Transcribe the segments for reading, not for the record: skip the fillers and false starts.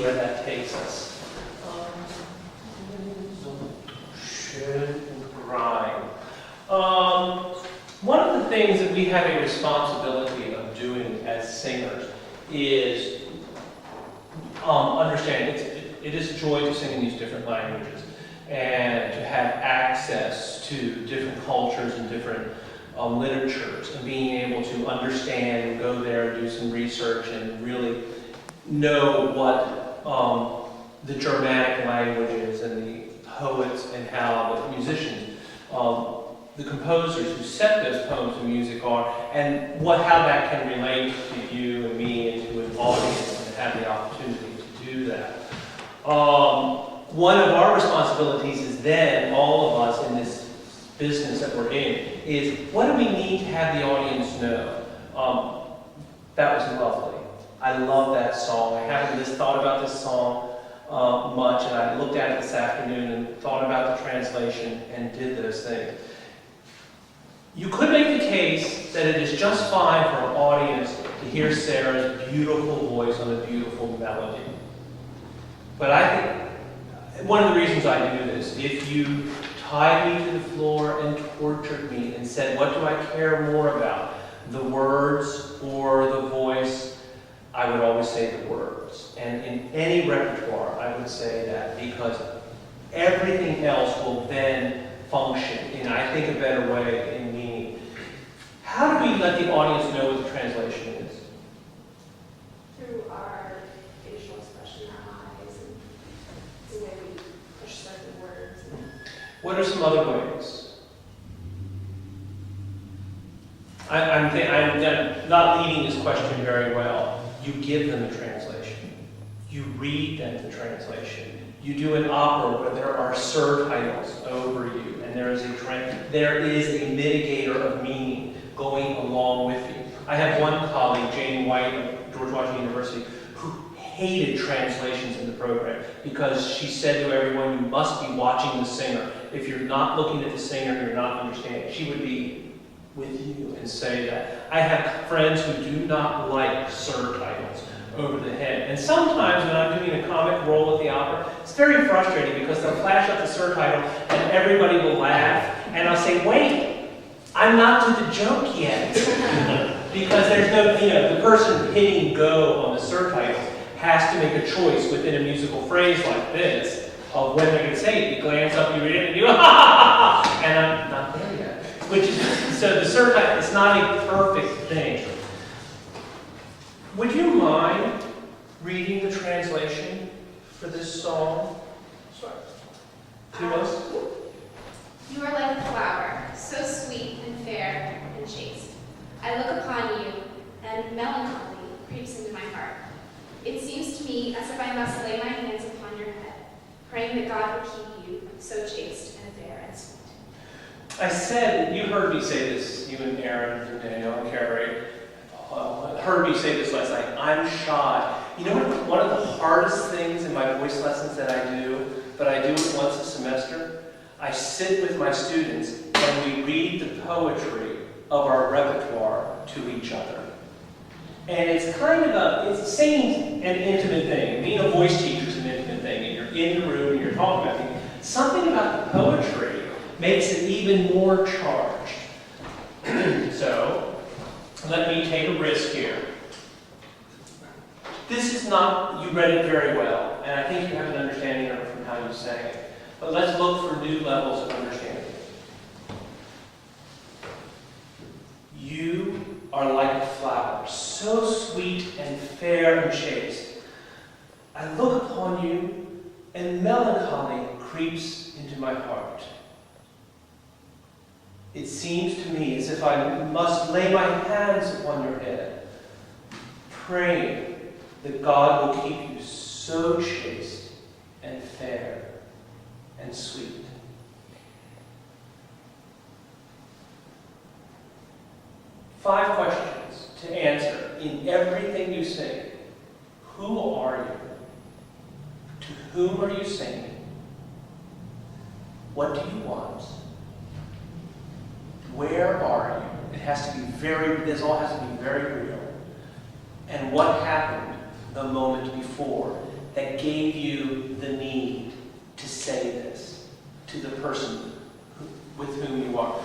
where that takes us. Schön und rein. One of the things that we have a responsibility of doing as singers is understanding it is a joy to sing in these different languages and to have access to different cultures and different literatures, and being able to understand and go there and do some research and really know what the Germanic languages and the poets and how the musicians, the composers who set those poems and music are, and how that can relate to you and me and to an audience, and have the opportunity to do that. One of our responsibilities is then, all of us in this business that we're in, is what do we need to have the audience know? That was lovely. I love that song. I haven't just thought about this song much, and I looked at it this afternoon and thought about the translation and did those things. You could make the case that it is just fine for an audience to hear Sarah's beautiful voice on a beautiful melody. But I think one of the reasons I do this, if you tied me to the floor and tortured me and said, what do I care more about, the words or the voice, I would always say the words. And in any repertoire, I would say that, because everything else will then function in, I think, a better way in meaning. How do we let the audience know what the translation is? Through our facial expression, our eyes, and the way we push certain words. What are some other ways? I'm not leading this question very well. You give them a translation. You read them the translation. You do an opera where there are surtitles over you, and there is a mitigator of meaning going along with you. I have one colleague, Jane White of George Washington University, who hated translations in the program because she said to everyone, you must be watching the singer. If you're not looking at the singer, you're not understanding. She would be with you and say that. I have friends who do not like surtitles over the head. And sometimes when I'm doing a comic role at the opera, it's very frustrating because they'll flash up the surtitle and everybody will laugh. And I'll say, wait, I'm not to the joke yet. Because there's no, the person hitting go on the surtitle has to make a choice within a musical phrase like this of when they're going to say it. You glance up, you read it, and you, and I'm not there yet. So the surtitle is not a perfect thing. Would you mind reading the translation for this song? Sure. To us? You are like a flower, so sweet and fair and chaste. I look upon you, and melancholy creeps into my heart. It seems to me as if I must lay my hands upon your head, praying that God will keep you so chaste and fair and sweet. I said, you heard me say this, you and Aaron and Daniel and Carrie, heard me say this last night, I'm shy. You know what, one of the hardest things in my voice lessons that I do, but I do it once a semester? I sit with my students and we read the poetry of our repertoire to each other. And it's kind of it's singing an intimate thing. Being a voice teacher is an intimate thing, and you're in the room and you're talking about things. Something about the poetry makes it even more charged. So, let me take a risk here. This is not, you read it very well, and I think you have an understanding of it from how you sang it. But let's look for new levels of understanding. You are like a flower, so sweet and fair and chaste. I look upon you, and melancholy creeps into my heart. It seems to me as if I must lay my hands upon your head, praying that God will keep you so chaste and fair and sweet. Five questions to answer in everything you sing. Who are you? To whom are you singing? What do you want? Where are you? It has to be this all has to be very real. And what happened the moment before? that gave you the need to say this to the person with whom you are?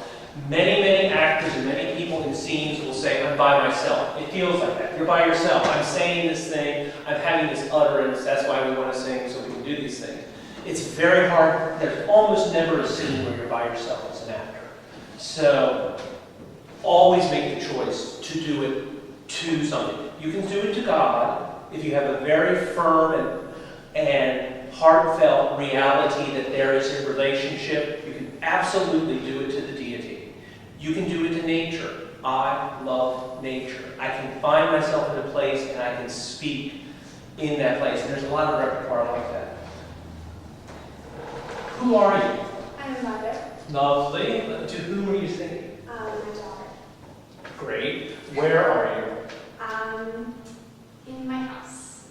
Many actors and many people in scenes will say, I'm by myself. It feels like that. You're by yourself. I'm saying this thing. I'm having this utterance. That's why we want to sing, so we can do these things. It's very hard. There's almost never a scene where you're by yourself as an actor. So always make the choice to do it to something. You can do it to God if you have a very firm and heartfelt reality that there is a relationship. You can absolutely do it to the deity. You can do it to nature. I love nature. I can find myself in a place and I can speak in that place. And there's a lot of repertoire like that. Who are you? I'm a mother. Lovely. To whom are you singing? My daughter. Great. Where are you? In my house.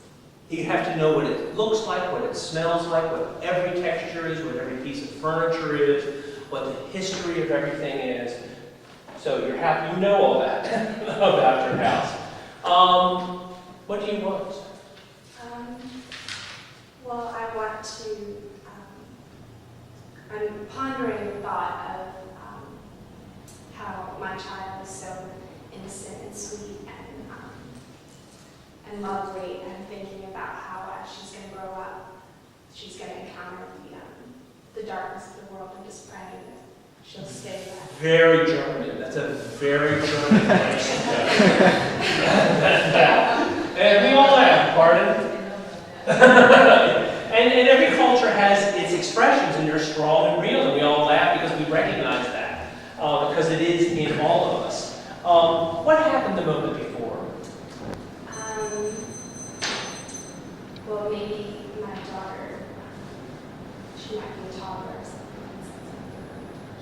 You have to know what it looks like, what it smells like, what every texture is, what every piece of furniture is, what the history of everything is. So you're happy, you know all that about your house. What do you want? Well, I want to, I'm pondering the thought of how my child is so innocent and sweet and lovely, and thinking about how as she's going to grow up, she's going to encounter the darkness of the world, and just praying that she'll stay that. Very German. That's a very German question. And we all have, pardon? and every culture has its expressions, and they're strong and real, and we all laugh because we recognize that, because it is in all of us. What happened the moment before? Well, maybe my daughter, she might be a toddler or something,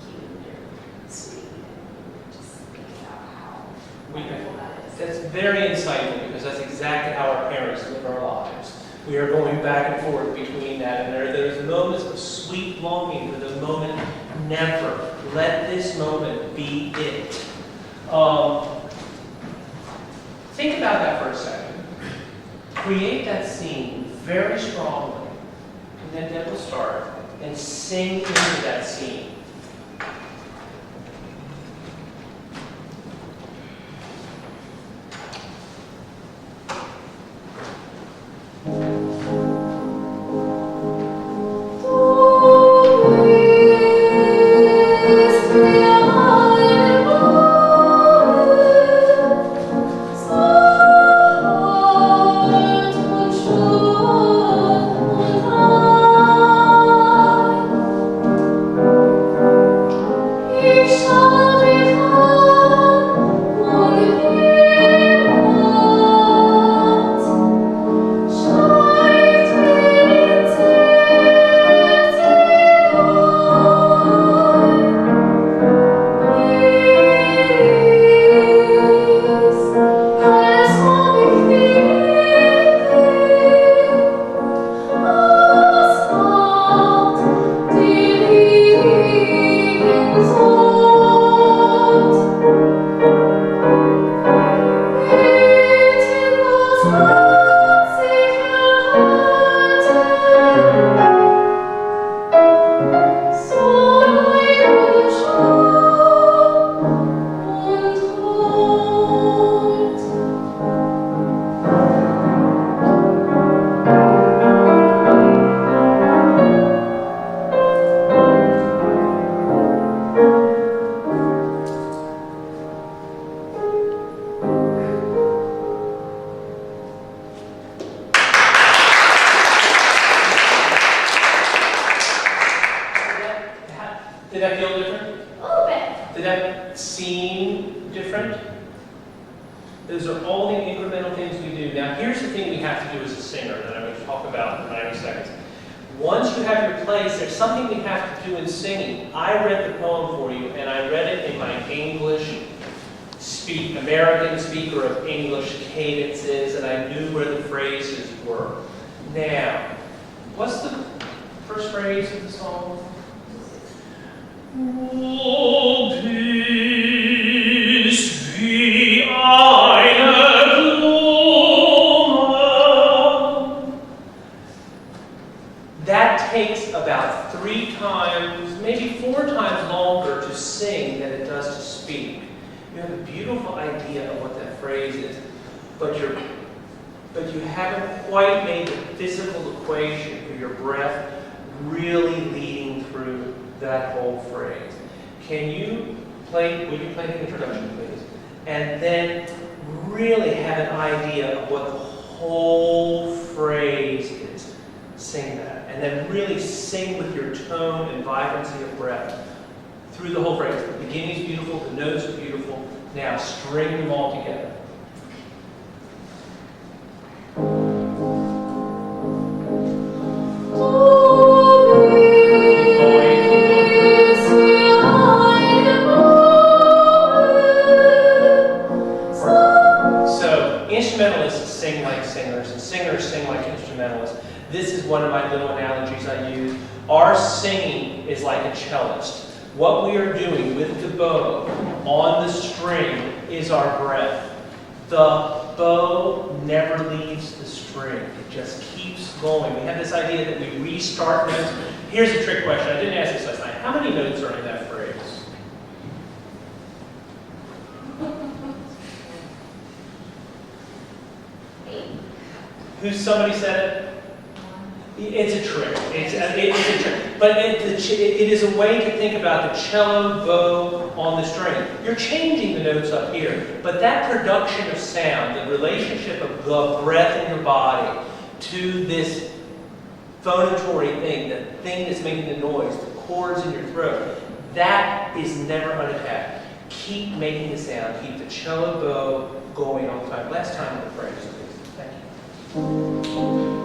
cute or sweet, and just think about how wonderful that is. That's very insightful, because that's exactly how our parents live our lives. We are going back and forth between that, and there's moments of sweet longing for the moment. Never let this moment be it. Think about that for a second. Create that scene very strongly, and then Deb will start, and sing into that scene. Did that feel different? A little bit. Did that seem different? Those are all the incremental things we do. Now, here's the thing we have to do as a singer that I'm going to talk about in 90 seconds. Once you have your place, there's something we have to do in singing. I read the poem for you, and I read it in my American speaker of English cadences, and I knew where the phrases were. Now, what's the first phrase of the song? Oh, bist wie eine Blume. sing than it does to speak. You have a beautiful idea of what that phrase is, but you haven't quite made the physical equation for your breath really leading through that whole phrase. Will you play the introduction, please? And then really have an idea of what the whole phrase is. Sing that. And then really sing with your tone and vibrancy of breath through the whole phrase. The beginning's beautiful, the notes are beautiful. Now string them all together. Instrumentalists sing like singers, and singers sing like instrumentalists. This is one of my little analogies I use. Our singing is like a cellist. What we are doing with the bow on the string is our breath. The bow never leaves the string. It just keeps going. We have this idea that we restart notes. Here's a trick question. I didn't ask this last night. How many notes are in that phrase? Somebody said it? It's a trick. It's a trick. But it is a way to think about the cello bow on the string. You're changing the notes up here, but that production of sound, the relationship of the breath in your body to this phonatory thing, the thing that's making the noise, the chords in your throat, that is never unattacked. Keep making the sound. Keep the cello bow going all the time. Last time on the phrase, please. Thank you.